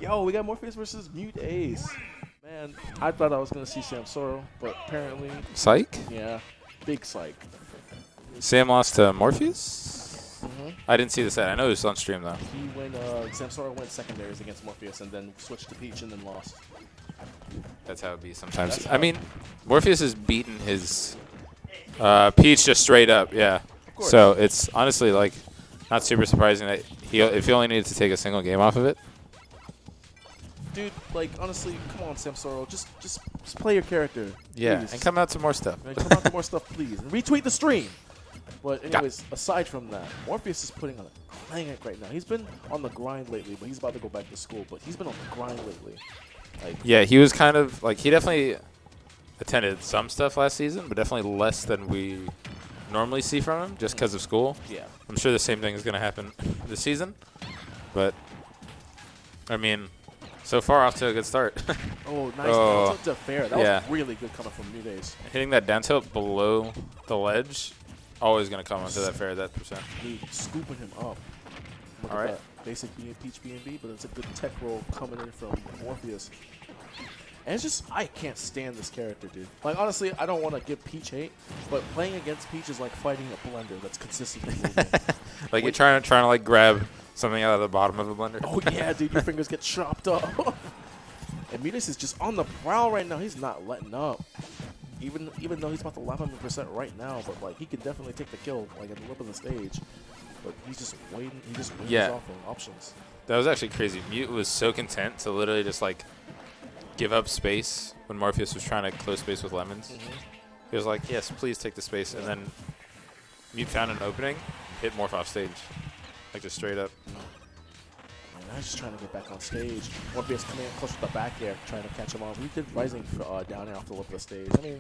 Yo, we got Morpheus versus MuteAce. Man, I thought I was going to see Sam Sorrow, but apparently... Psych? Yeah, big psych. Sam lost to Morpheus? I didn't see the set. I know it was on stream, though. He went, Sam Sorrow went secondaries against Morpheus and then switched to Peach and then lost. That's how it be sometimes. I mean, Morpheus has beaten his Peach just straight up, yeah. So it's honestly, like, not super surprising that if he only needed to take a single game off of it. Dude, like, honestly, come on, Sam Sorrow. Just play your character. Yeah, please. and come out to more stuff. And come out to more stuff, please. And retweet the stream. But anyways, aside from that, Morpheus is playing it right now. He's been on the grind lately, but he's about to go back to school. But he's been on the grind lately. Like, yeah, he was kind of, like, he definitely attended some stuff last season, but definitely less than we normally see from him just because of school. Yeah. I'm sure the same thing is going to happen this season. But, I mean, so far off to a good start. Oh, nice. Down tilt to fair. That was really good coming from MuteAce. Hitting that down tilt below the ledge, always going to come onto that fair, that percent. Dude, scooping him up. Look at that. Basic Peach B&B, but it's a good tech roll coming in from Morpheus. And it's just, I can't stand this character, dude. Like, honestly, I don't want to give Peach hate, but playing against Peach is like fighting a blender that's consistently moving. Like you're trying to like grab something out of the bottom of a blender. Oh yeah, dude, your fingers get chopped up. And MuteAce is just on the prowl right now. He's not letting up. Even though he's about to 11% right now, but like he can definitely take the kill like at the lip of the stage. But he's just waiting. He just waits off on options. That was actually crazy. Mute was so content to literally just like give up space when Morpheus was trying to close space with lemons. He was like, "Yes, please take the space," and then Mute found an opening, hit Morph off stage, like just straight up. I was just trying to get back on stage. Morpheus coming in close with the back air, trying to catch him off. He did rising down air off the lip of the stage. I mean,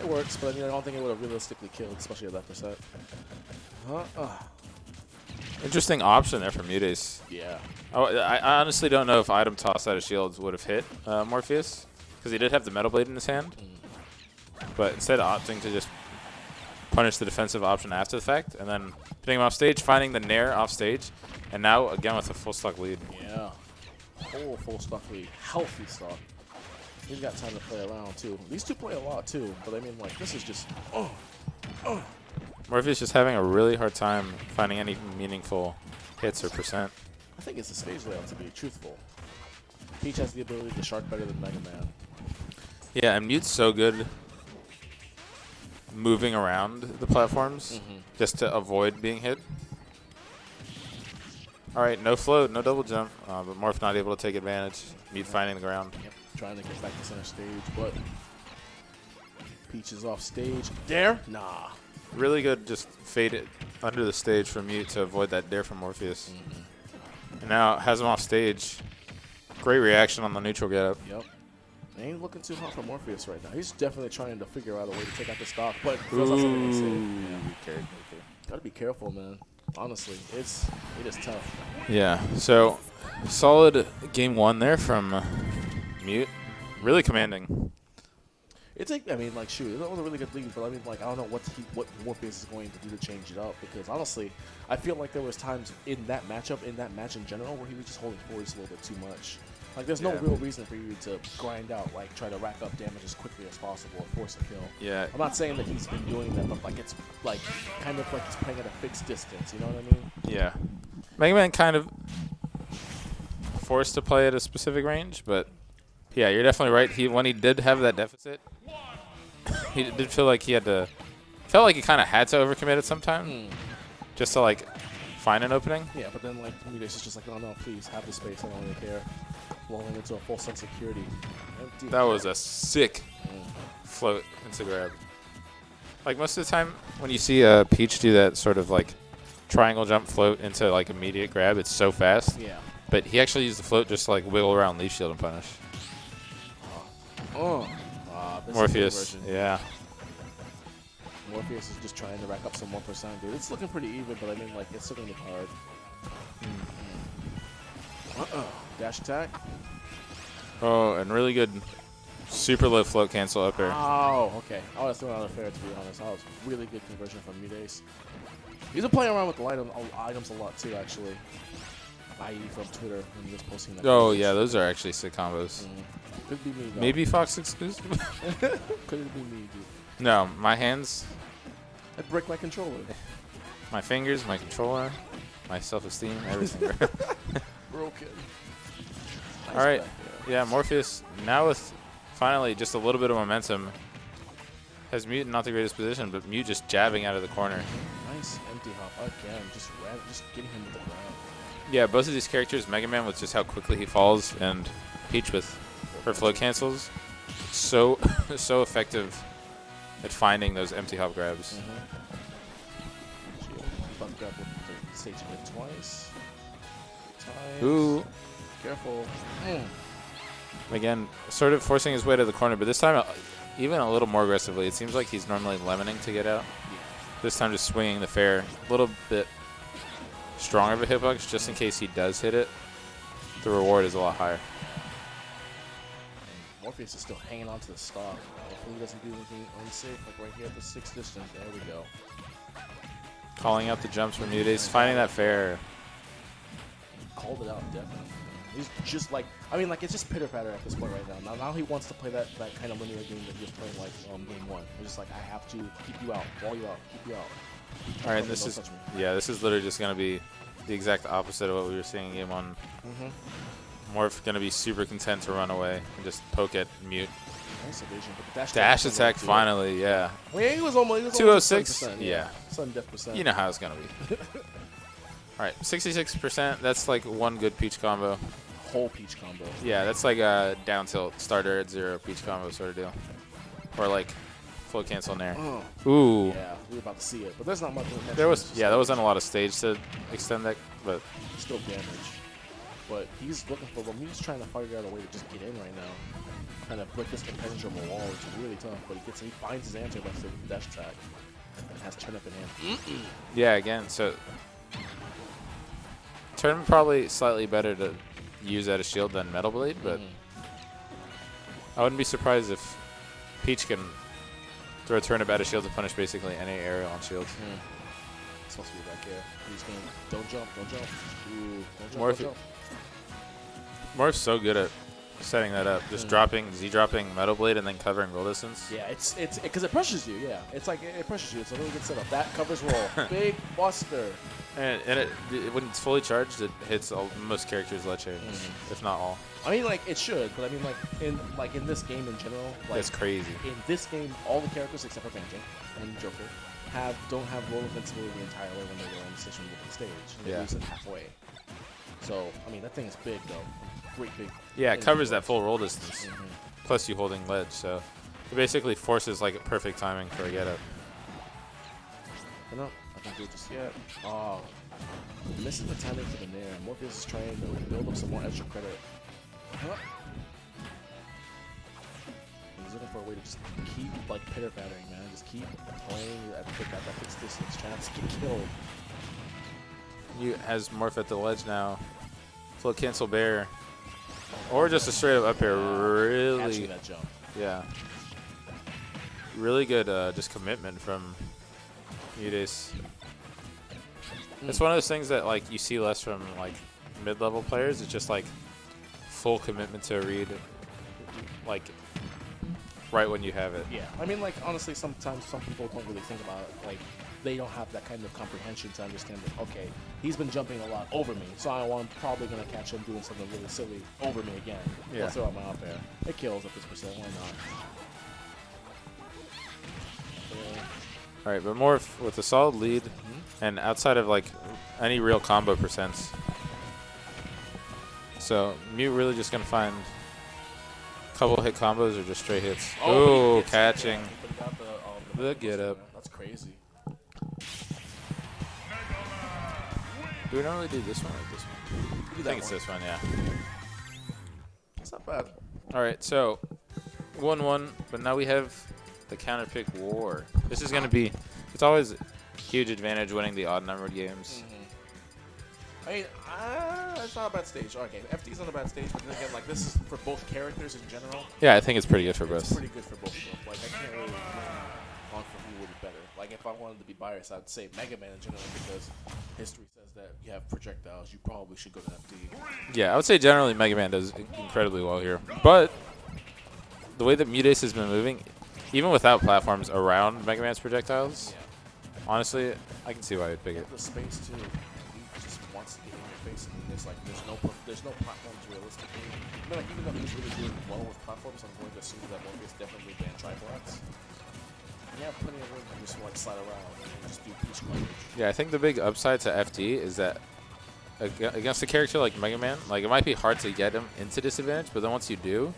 it works, but I mean, I don't think it would have realistically killed, especially at that percent. Interesting option there for MuteAce. Yeah. Oh, I honestly don't know if item toss out of shields would have hit Morpheus, because he did have the metal blade in his hand. But instead of opting to just punish the defensive option after the fact, and then hitting him off stage, finding the nair off stage, and now again with a full stock lead. Yeah. Whole full stock lead. Healthy stock. He's got time to play around too. These two play a lot too, but I mean, like, this is just Morpheus just having a really hard time finding any meaningful hits or percent. I think it's the stage layout, to be truthful. Peach has the ability to shark better than Mega Man. Yeah, and Mute's so good moving around the platforms just to avoid being hit. All right, no float, no double jump, but Morph not able to take advantage. Mute finding the ground. Yep, trying to get back to center stage, but Peach is off stage. Dare? Nah. Really good just fade it under the stage for Mute to avoid that dare from Morpheus. And now has him off stage. Great reaction on the neutral getup. Yep. Ain't looking too hot for Morpheus right now. He's definitely trying to figure out a way to take out the stock, but gotta be careful, man. Honestly, it is tough. Yeah. So solid game one there from Mute. Really commanding. I mean, like, shoot, that was a really good lead, but I mean, like, I don't know what Morpheus is going to do to change it up, because honestly, I feel like there was times in that matchup, in that match in general, where he was just holding forward just a little bit too much. Like, there's no real reason for you to grind out, like, try to rack up damage as quickly as possible or force a kill. Yeah. I'm not saying that he's been doing that, but, like, it's, like, kind of like he's playing at a fixed distance, you know what I mean? Yeah. Mega Man kind of forced to play at a specific range, but yeah, you're definitely right. When he did have that deficit, he did feel like he kind of had to overcommit at some time just to, like, find an opening. Yeah, but then, like, MuteAce is just like, oh, no, please, have the space. I don't really care. Rolling into a full sense of security. Empty. That was a sick float into grab. Like, most of the time when you see Peach do that sort of, like, triangle jump float into, like, immediate grab, it's so fast. Yeah. But he actually used the float just to, like, wiggle around leaf shield and punish. Morpheus, yeah. Morpheus is just trying to rack up some 1%, dude. It's looking pretty even, but I mean, like, it's still gonna be hard. Dash attack. Oh, and really good super low float cancel up air. Oh, okay. I was throwing out a fair, to be honest. That was really good conversion from MuteAce. He's been playing around with the items a lot too, actually. IE from Twitter and just posting that. Oh, yeah, those are actually sick combos. Could be me, though. Maybe Fox exclusive? Could it be me, dude? No, my hands, I break my controller. my fingers, my controller, my self-esteem, everything. Broken. Nice All right. back Yeah, Morpheus, now with finally just a little bit of momentum, has Mute in not the greatest position, but Mute just jabbing out of the corner. Nice empty hop again. Just getting him to the ground. Yeah, both of these characters, Mega Man with just how quickly he falls, and Peach with her float cancels, so so effective at finding those empty hop grabs. Butt grab with the stage hit twice. Times. Ooh. Careful. Again, sort of forcing his way to the corner, but this time even a little more aggressively. It seems like he's normally lemoning to get out. This time just swinging the fair. A little bit stronger of a hitbox just in case he does hit it. The reward is a lot higher. Morpheus is still hanging on to the stock. Hopefully he doesn't do anything unsafe, like right here at the 6th distance. There we go. Calling out the jumps from MuteAce, finding that fair. Called it out, definitely. He's just like, I mean, like, it's just pitter-patter at this point right now. Now he wants to play that kind of linear game that he was playing, like, game 1. He's just like, I have to keep you out, wall you out, keep you out. All right, this is, this is literally just going to be the exact opposite of what we were seeing in game 1. Morph going to be super content to run away and just poke at Mute. Nice evasion, but the dash attack finally, yeah. Well, yeah, he was almost 206, yeah. Sudden death percent. You know how it's going to be. All right, 66%. That's like one good Peach combo. Whole Peach combo. Yeah, that's like a down tilt starter at 0 Peach combo sort of deal. Or like float cancel in there. Ooh. Yeah, we were about to see it, but there's not much. There was, there wasn't a lot of stage to extend that, but still damage. But he's looking for them. He's trying to figure out a way to just get in right now. Kind of break this impenetrable wall, which is really tough. But he finds his answer left with the dash attack and has turnip in hand. Yeah, again, so turnip probably slightly better to use at a shield than Metal Blade, but I wouldn't be surprised if Peach can throw a turnip at a shield to punish basically any aerial on shields. It's supposed to be back here. He's going, don't jump, don't jump. Ooh, don't jump, Morph, don't jump. Morph's so good at setting that up, just dropping Metal Blade and then covering roll distance. Yeah, it's because it pressures you. Yeah, it's like it pressures you. It's a really good setup. That covers roll. Big buster. And it when it's fully charged, it hits most characters' ledge chains, if not all. I mean, like it should, but I mean, like in this game in general, like it's crazy. In this game, all the characters except for Banjo and Joker don't have roll invincibility the entire way when they're on the station with the stage. They lose it halfway. So I mean, that thing is big though. Great big. Yeah, it covers that full roll distance. Plus you holding ledge, so it basically forces like perfect timing for a get up. No, I can't do it just yet. Oh, missing the timing for the nair. Morpheus is trying to build up some more extra credit. He's looking for a way to just keep like pitter pattering, man. Just keep playing at that fixed distance, chance to get killed. You has Morph at the ledge now. Float cancel bear. Or just a straight up here. Really, catching that jump. Yeah. Really good just commitment from MuteAce. It's one of those things that like you see less from like mid-level players. It's just like full commitment to a read, like right when you have it. Yeah, I mean, like honestly, sometimes some people don't really think about it. Like they don't have that kind of comprehension to understand that. Okay, he's been jumping a lot over me, so I'm probably gonna catch him doing something really silly over me again. Yeah. I'll throw out my up air. It kills at this percent. Why not? All right, but Morph with a solid lead, and outside of like any real combo percents. So Mute really just gonna find a couple hit combos or just straight hits. Oh, catching the get up. That's crazy. Do we normally do this one or this one? I think it's this one, yeah. It's not bad. All right, so 1-1, but now we have the counter pick war. This is gonna be. It's always a huge advantage winning the odd numbered games. I mean, it's not a bad stage. Okay, FD's not a bad stage, but then again, like this is for both characters in general. Yeah, I think it's pretty good for both. It's pretty good for both of them. Like I can't really on for who would be better. Like if I wanted to be biased, I'd say Mega Man in general because history says that you have projectiles, you probably should go to FD. Yeah, I would say generally Mega Man does incredibly well here. But the way that MuteAce has been moving, even without platforms around Mega Man's projectiles, honestly, I can see why I'd pick it. The space too. He just wants to get in your face, and there's no platforms realistically. I mean, like even though he's really doing well with platforms, I'm going to assume that Morpheus definitely banned tripods. You have plenty of room to just like slide around and just do peach coverage. Yeah, I think the big upside to FD is that against a character like Mega Man, like it might be hard to get him into disadvantage, but then once you do,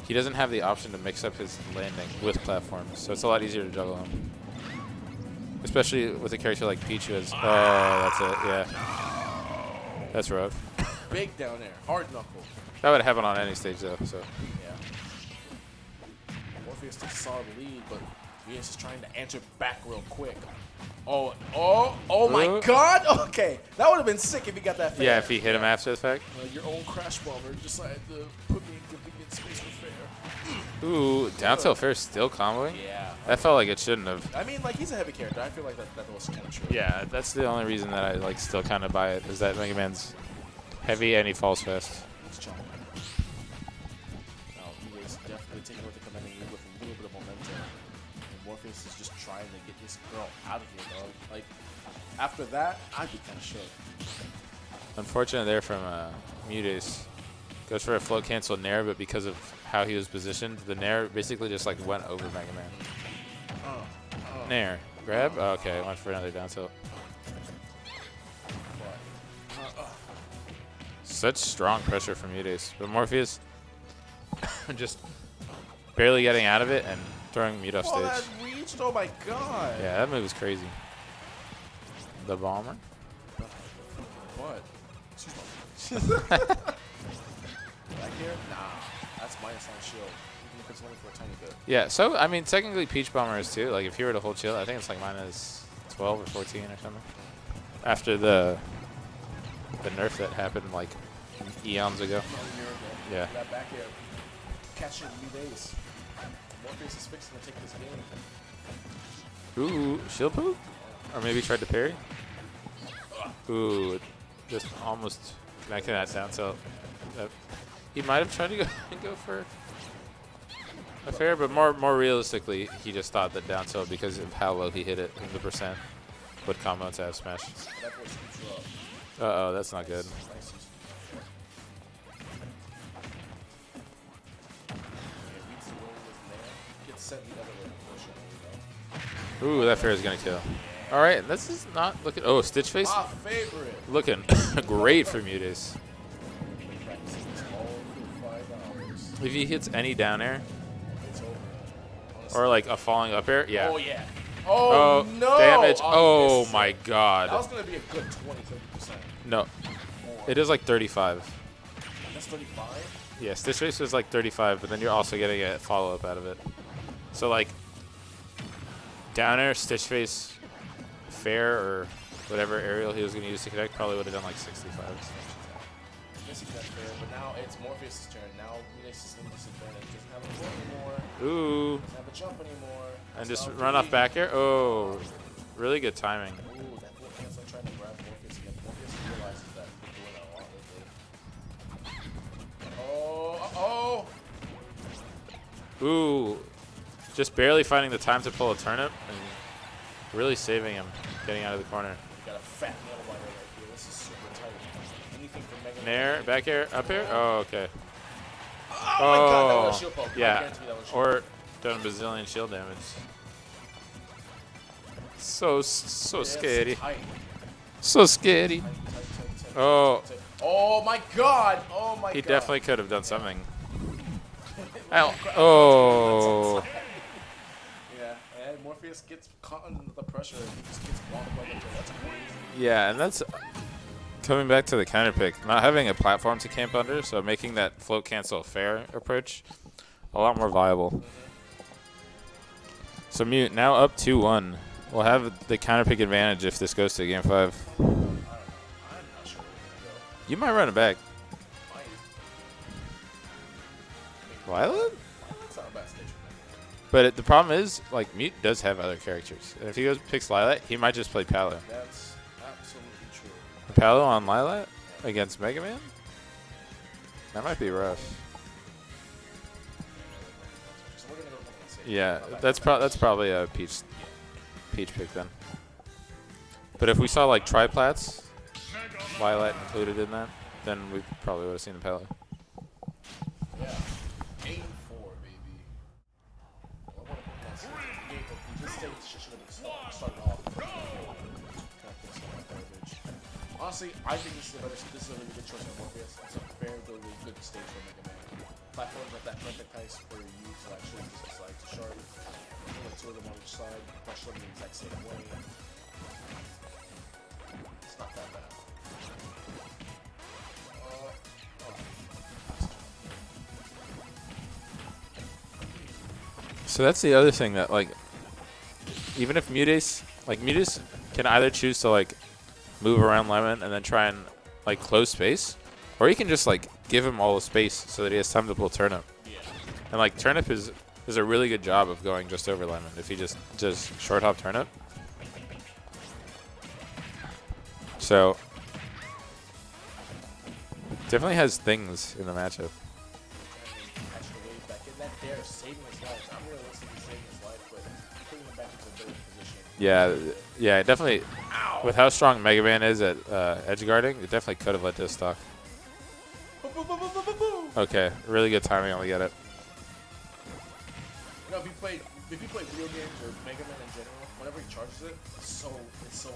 he doesn't have the option to mix up his landing with platforms, so it's a lot easier to juggle him. Especially with a character like Peach who has, oh, that's it, yeah. That's rough. Big down there, hard knuckle. That would happen on any stage though, so. Yeah. Morpheus takes a solid lead, but MuteAce is trying to answer back real quick. Oh my God! Okay, that would have been sick if he got that fair. Yeah, if he hit him after the fact. Your own crash bomber decided to put me in convenient space for fair. Ooh, down tilt fair still comboing? Yeah. That felt like it shouldn't have. I mean, like, he's a heavy character. I feel like that was kind of true. Yeah, that's the only reason that I like still kind of buy it, is that Mega Man's heavy and he falls fast. He's chopping. Now, MuteAce definitely taking with the commanding lead with a little bit of momentum. And Morpheus is just trying to get this girl out of here, dog. Like, after that, I'd be kind of shook. Unfortunate there from MuteAce. Goes for a float cancel nair, but because of how he was positioned, the nair basically just like went over Mega Man. Nair. Grab? Oh, okay, went for another down tilt. Such strong pressure from MuteAce. But Morpheus just barely getting out of it and throwing Mute off stage. Oh, that reached! Oh my God! Yeah, that move was crazy. The bomber? What? Back here? Nah. That's minus on shield. Even if it's only for a tiny bit. Yeah, so, I mean, technically Peach Bomber is too. Like, if you were to hold shield, I think it's like minus 12 or 14 or something. After the nerf that happened, like, eons ago. Yeah. That back air. Catching MuteAce. Morpheus is fixing to take this game. Ooh, shield poke? Or maybe tried to parry? Ooh, just almost connecting that down tilt. He might have tried to go for a fair, but more realistically, he just thought that down tilt, because of how low he hit it, the percent, would combo into F smash. Uh-oh, that's not good. Ooh, that fair is going to kill. All right, this is not looking... Oh, Stitch Face? My favorite. Looking great for MuteAce. If he hits any down air, or like a falling up air, yeah. Oh, yeah. Oh, no. Damage. Oh, my God. That was going to be a good 20-30%. No. More. It is like 35. That's 35? Yeah, Stitch Face was like 35, but then you're also getting a follow-up out of it. So, like, down air, Stitch Face, fair, or whatever aerial he was going to use to connect probably would have done like 65. I guess he got fair, but now it's Morpheus' turn. Now MuteAce is in disadvantage. Doesn't have a jump anymore. Ooh. Doesn't have a jump anymore. And just run off back air. Oh, really good timing. Ooh, that little cancel trying to grab Morpheus again. Morpheus realizes that he's doing that a lot lately. Ooh. Just barely finding the time to pull a turnip and really saving him getting out of the corner. You got a fat nail biter right here. This is super tight. Anything for Mega Nair, back air, up air? Oh, okay. Oh my God, that was a shield poke. I Yeah. guarantee that was shield Or done a bazillion shield damage. So scary. Tight. So scary. Tight. Oh. Oh my God. Oh my God. He definitely could have done something. Ow. Oh. Yeah, and Morpheus gets caught under the pressure and he just gets blocked by the That's crazy. Yeah, and that's coming back to the counter pick. Not having a platform to camp under, so making that float cancel fair approach a lot more viable. So Mute now up 2-1. We'll have the counter pick advantage if this goes to game 5. I don't know. I'm not sure where to You might run it back. go. Lilac? That's not a bad stage. But the problem is, like, Mute does have other characters. And if he goes picks Lilac, he might just play Palo. That's absolutely true. Palo on Lilat against Mega Man? That might be rough. So we're gonna go with the same. Yeah, that's probably a Peach pick then. But if we saw like triplats, Lilat included in that, then we probably would have seen the Palo. Yeah. 8-4, baby. Well, I want to put that series in the game, but we just think it should have been started off. Honestly, I think this is a really good choice for Morpheus. It's a very good stage for Mega Man. Platforms like that perfect ice for you to actually just decide to shard. Like two of them on each side, crush them the exact same way. It's not that bad. So that's the other thing that like, even if MuteAce can either choose to like move around Lemon and then try and like close space, or he can just like give him all the space so that he has time to pull Turnip. Yeah. And like Turnip is a really good job of going just over Lemon if he just short hop Turnip. So definitely has things in the matchup. Yeah, definitely. Ow. With how strong Mega Man is at edge guarding, it definitely could have led to a stock. Okay, really good timing on the get it. You know, if you play video games or Mega Man in general, whenever he charges it, it's so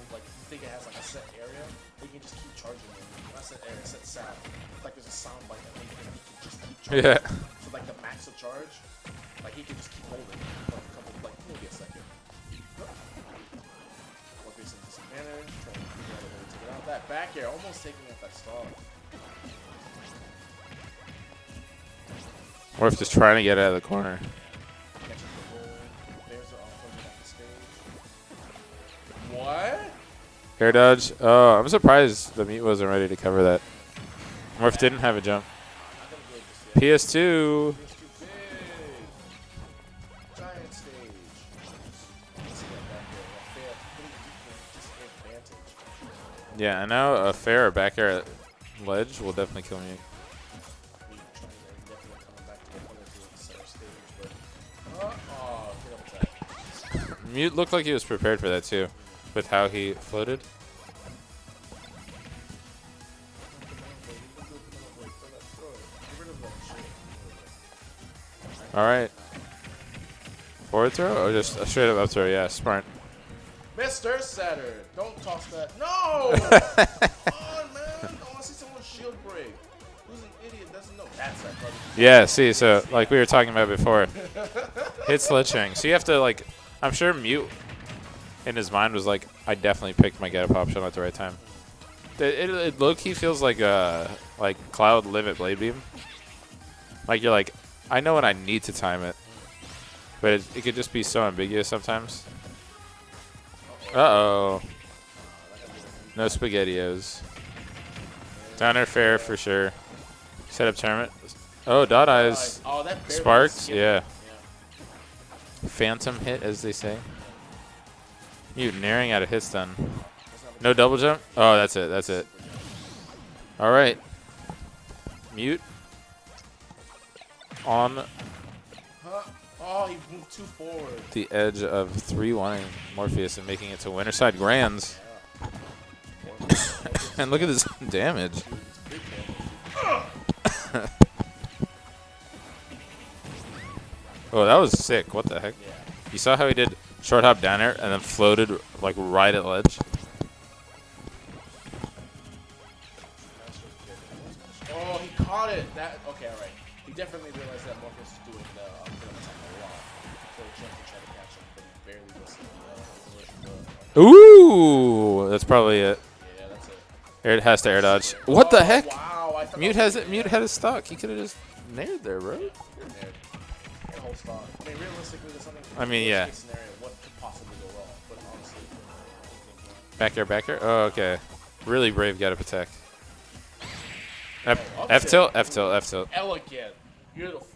like you think it has like a set area, you can just keep charging it. Not set area, set sound. It's like there's a sound bite that he can just keep charging. Yeah. So like the max of charge, like he can just keep holding it for a couple, like maybe a second. Disadvantage, trying to figure out a way to take it out. That back air, almost taking out that stall. Morph just trying to get out of the corner. What? Air dodge. Oh, I'm surprised the Mute wasn't ready to cover that. Morph didn't have a jump. PS2. Giant stage. Yeah, I know a fair back air ledge will definitely kill me. Mute looked like he was prepared for that too, with how he floated. All right. Forward throw or just a straight up throw? Yeah, smart. Mr. Saturn, don't toss that. No! Come on, man. I want to see someone shield break. Who's an idiot doesn't know? That's that, brother. Yeah, see, so like we were talking about before, hit sledgehammer. So you have to like, I'm sure Mute in his mind was like, I definitely picked my get up option at the right time. It low-key feels like Cloud Limit Blade Beam. Like you're like, I know when I need to time it, but it could just be so ambiguous sometimes. Uh-oh. No SpaghettiOs. Down air fair for sure. Set up tournament. Oh, dot eyes. Sparked, yeah. Phantom hit, as they say. Mute nearing out of hit stun. No double jump? Oh, that's it, that's it. All right. Mute. On Oh, he moved too forward. the edge of 3-1ing Morpheus and making it to Winterside Grands. And look at this damage. Oh, that was sick. What the heck? You saw how he did short hop down air and then floated like right at ledge? Oh, he caught it. Okay, all right. He definitely realized that Morpheus is doing the attack a lot. So he jumped to try to catch him, but he barely listened to Ooh, that's probably it. Yeah, that's it. It has to air dodge. What the heck? Wow, I Mute has it. Mute had his stock. He could have just nailed there, bro. Whole stock. I mean, realistically, there's something. I mean, yeah. Scenario, what could possibly go wrong? But honestly, Back air, back air. Oh, okay. Really brave get up attack. F tilt, F tilt, F tilt. elegant, beautiful.